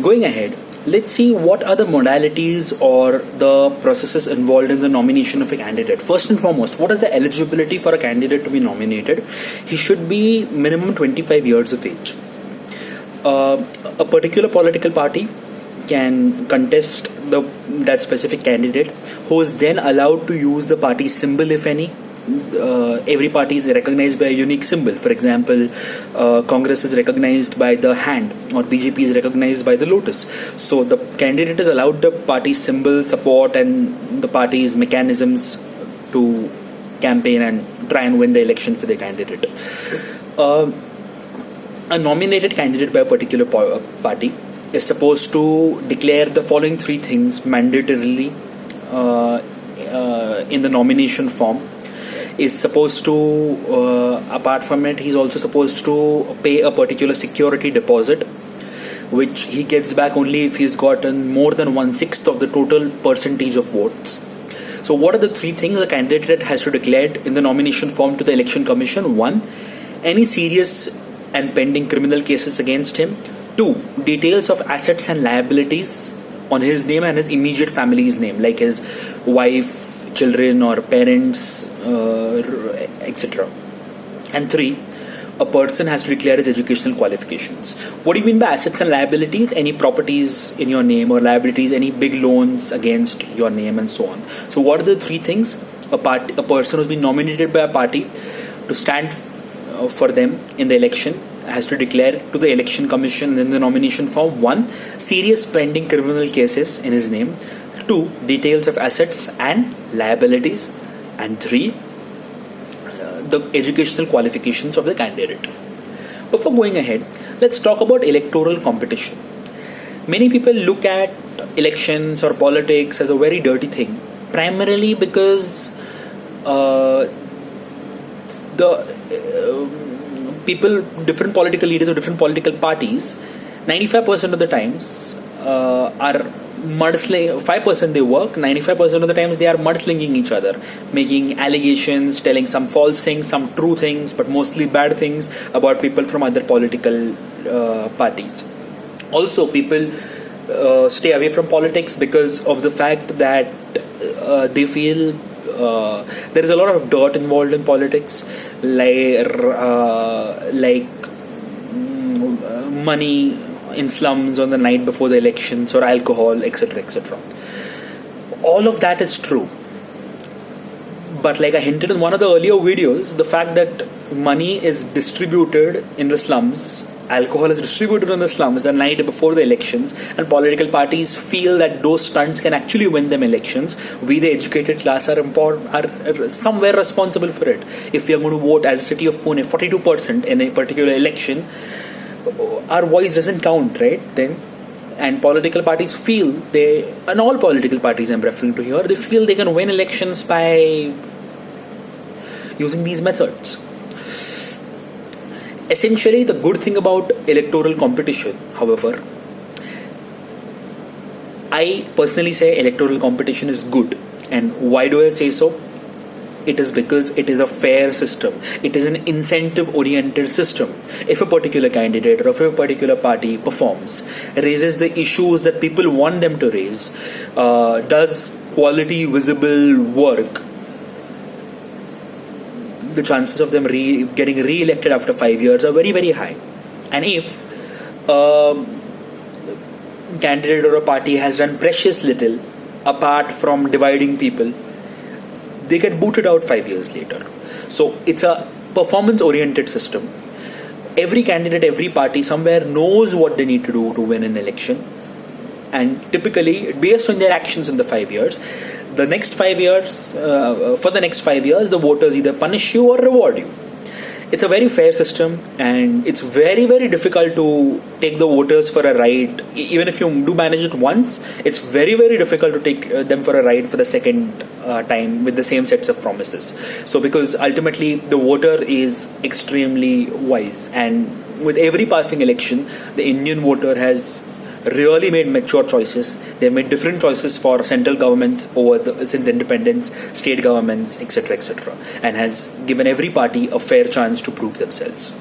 Going ahead, let's see what are the modalities or the processes involved in the nomination of a candidate. First and foremost, what is the eligibility for a candidate to be nominated? He should be minimum 25 years of age. A particular political party can contest that specific candidate, who is then allowed to use the party symbol, if any. Every party is recognized by a unique symbol. For example, Congress is recognized by the hand, or BJP is recognized by the lotus. So the candidate is allowed the party's symbol, support, and the party's mechanisms to campaign and try and win the election for the candidate. A nominated candidate by a particular party is supposed to declare the following three things mandatorily in the nomination form. Is supposed to, apart from it, he's also supposed to pay a particular security deposit, which he gets back only if he's gotten more than 1/6 of the total percentage of votes. So what are the three things a candidate has to declare in the nomination form to the Election Commission? 1. Any serious and pending criminal cases against him. 2. Details of assets and liabilities on his name and his immediate family's name, like his wife, children or parents, etc. And 3, a person has to declare his educational qualifications. What do you mean by assets and liabilities? Any properties in your name, or liabilities, any big loans against your name, and so on. So what are the three things? A person who's been nominated by a party to stand for them in the election has to declare to the Election Commission in the nomination form. 1. Serious pending criminal cases in his name. 2. Details of assets and liabilities. And 3. The educational qualifications of the candidate. Before going ahead, let's talk about electoral competition. Many people look at elections or politics as a very dirty thing, primarily because different political leaders of different political parties, 95% of the times are mudslinging. 5% they work, 95% of the times they are mudslinging each other, making allegations, telling some false things, some true things, but mostly bad things about people from other political parties. Also, people stay away from politics because of the fact that they feel there is a lot of dirt involved in politics, like money in slums on the night before the elections, or alcohol, etc., etc. All of that is true. But like I hinted in one of the earlier videos, the fact that money is distributed in the slums, alcohol is distributed in the slums the night before the elections, and political parties feel that those stunts can actually win them elections, we the educated class are somewhere responsible for it. If we are going to vote as a city of Pune 42% in a particular election, our voice doesn't count, right? Then, and political parties feel and all political parties I'm referring to here, they feel they can win elections by using these methods. Essentially, the good thing about electoral competition, however, I personally say electoral competition is good. And why do I say so? It is because it is a fair system. It is an incentive-oriented system. If a particular candidate or if a particular party performs, raises the issues that people want them to raise, does quality, visible work, the chances of them getting re-elected after 5 years are very, very high. And if a candidate or a party has done precious little apart from dividing people, they get booted out 5 years later. So it's a performance-oriented system. Every candidate, every party somewhere knows what they need to do to win an election. And typically, based on their actions in the 5 years, for the next 5 years, the voters either punish you or reward you. It's a very fair system, and it's very, very difficult to take the voters for a ride. Even if you do manage it once, it's very, very difficult to take them for a ride for the second time with the same sets of promises. So because ultimately the voter is extremely wise, and with every passing election, the Indian voter has really made mature choices. They've made different choices for central governments since independence, state governments, etc., etc., and has given every party a fair chance to prove themselves.